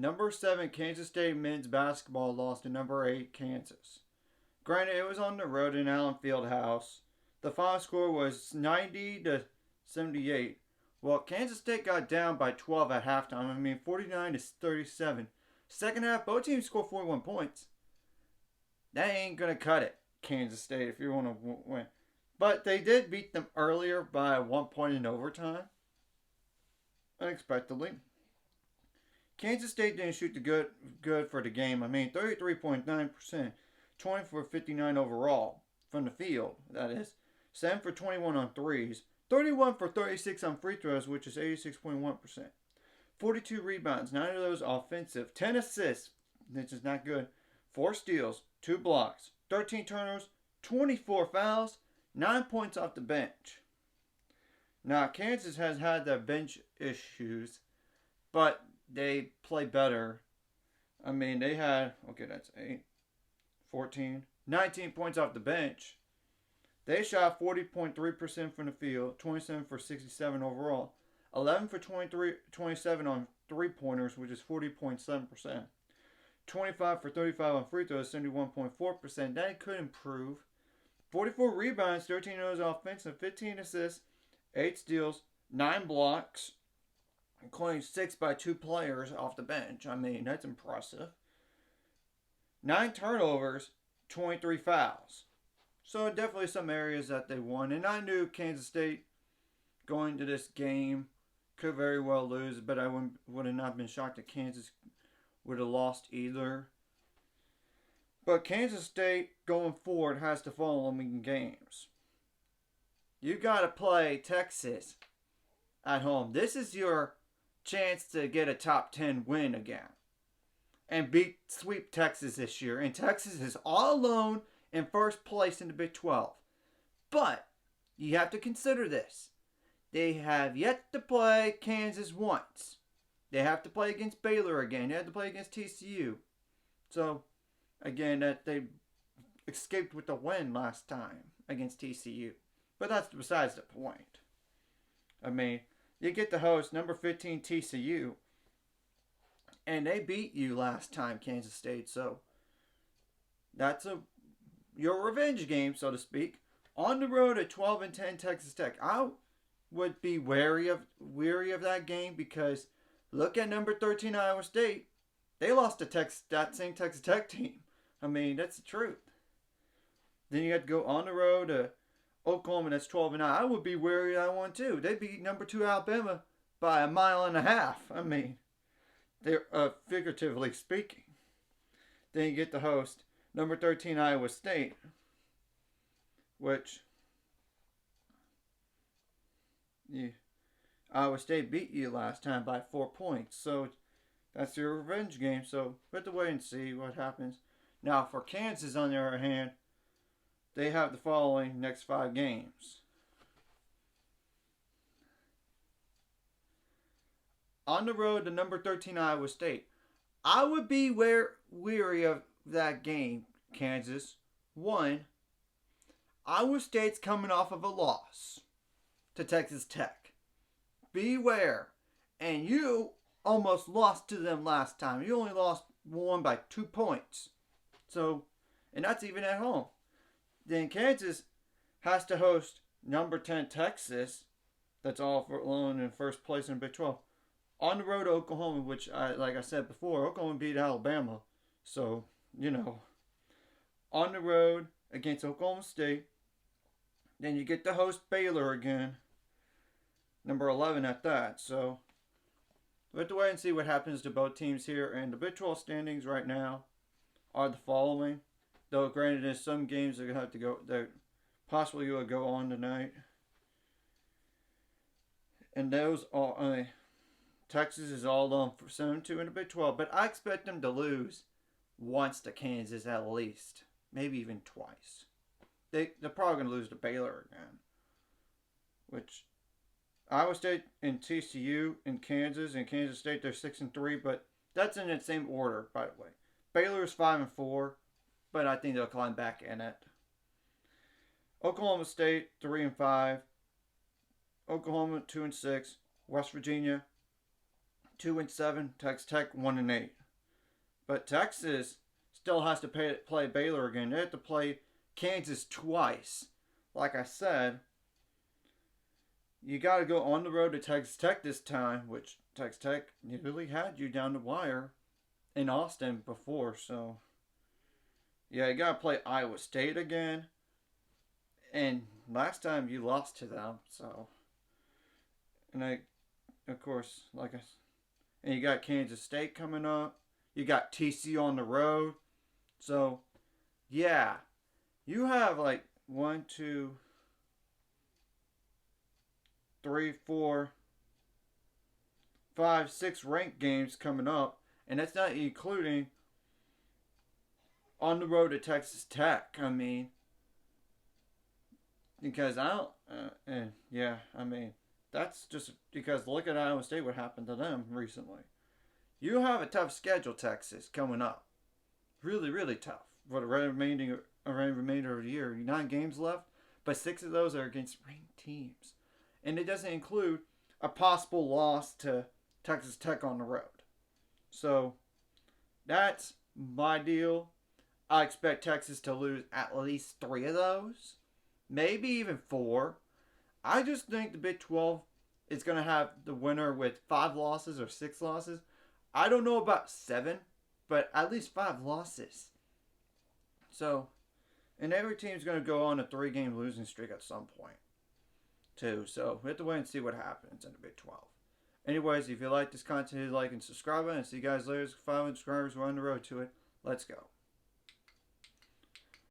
Number 7 Kansas State men's basketball lost to number 8 Kansas. Granted, it was on the road in Allen Fieldhouse. The final score was 90 to 78. Well, Kansas State got down by 12 at halftime. 49 to 37. Second half, both teams scored 41 points. That ain't gonna cut it, Kansas State, if you want to win. But they did beat them earlier by 1 point in overtime, unexpectedly. Kansas State didn't shoot the good for the game. 33.9%, 20 for 59 overall from the field. That is 7 for 21 on threes, 31 for 36 on free throws, which is 86.1%. 42 rebounds, 9 of those offensive, 10 assists, which is not good. 4 steals, 2 blocks, 13 turnovers, 24 fouls, 9 points off the bench. Now, Kansas has had their bench issues, but they play better. They had, that's 8, 14, 19 points off the bench. They shot 40.3% from the field, 27 for 67 overall, 11 for 27 on three-pointers, which is 40.7%. 25 for 35 on free throws, 71.4%. That could improve. 44 rebounds, 13 of those offensive, 15 assists, 8 steals, 9 blocks, including 6 by 2 players off the bench. That's impressive. 9 turnovers, 23 fouls. So definitely some areas that they won. And I knew Kansas State going to this game could very well lose, but I would have not been shocked that Kansas would have lost either. But Kansas State going forward has the following games. You got to play Texas at home. This is your chance to get a top 10 win again and sweep Texas this year. And Texas is all alone in first place in the Big 12. But you have to consider this. They have yet to play Kansas once. They have to play against Baylor again. They have to play against TCU. So, again, that they escaped with the win last time against TCU. But that's besides the point. You get to host number 15 TCU, and they beat you last time, Kansas State. So, that's your revenge game, so to speak. On the road at 12-10 Texas Tech. I would be weary of that game because look at number 13 Iowa State. They lost to that same Texas Tech team. That's the truth. Then you have to go on the road to Oklahoma, that's 12-9. I would be wary of that one too. They beat number 2 Alabama by 1.5 miles. They're figuratively speaking. Then you get to host number 13 Iowa State, which Iowa State beat you last time by 4 points. So that's your revenge game. So we have to wait and see what happens. Now for Kansas, on the other hand, they have the following next 5 games. On the road to number 13 Iowa State. I would be weary of that game, Kansas. 1, Iowa State's coming off of a loss to Texas Tech. Beware. And you almost lost to them last time. You only won by 2 points. So, and that's even at home. Then Kansas has to host number 10 Texas. That's all for alone in first place in the Big 12. On the road to Oklahoma, which, like I said before, Oklahoma beat Alabama. So, on the road against Oklahoma State. Then you get to host Baylor again. Number 11 at that. So, we have to wait and see what happens to both teams here. And the Big 12 standings right now are the following. Though, granted, there's some games that possibly will go on tonight. And those are, Texas is all on for 7-2 in the Big 12. But I expect them to lose once to Kansas at least. Maybe even twice. They're probably going to lose to Baylor again. Which, Iowa State and TCU and Kansas State, they're 6-3. But that's in the same order, by the way. Baylor is 5-4. But I think they'll climb back in it. Oklahoma State 3-5. Oklahoma 2-6. West Virginia 2-7. Texas Tech 1-8. But Texas still has to play Baylor again. They have to play Kansas twice. Like I said, you got to go on the road to Texas Tech this time, which Texas Tech really had you down the wire in Austin before. So, yeah, you got to play Iowa State again. And last time you lost to them, so. And of course, and you got Kansas State coming up. You got TCU on the road. So, yeah, you have 1, 2, 3, 4, 5, 6 ranked games coming up, and that's not including on the road to Texas Tech. I mean, because that's just because look at Iowa State, what happened to them recently. You have a tough schedule, Texas, coming up. Really, really tough for the remainder of the year. 9 games left, but 6 of those are against ranked teams. And it doesn't include a possible loss to Texas Tech on the road. So, that's my deal. I expect Texas to lose at least 3 of those. Maybe even 4. I just think the Big 12 is going to have the winner with 5 losses or 6 losses. I don't know about 7, but at least 5 losses. So, and every team's going to go on a 3-game losing streak at some point, too. So, we have to wait and see what happens in the Big 12. Anyways, if you like this content, hit like and subscribe, and see you guys later. 500 subscribers, we're on the road to it. Let's go.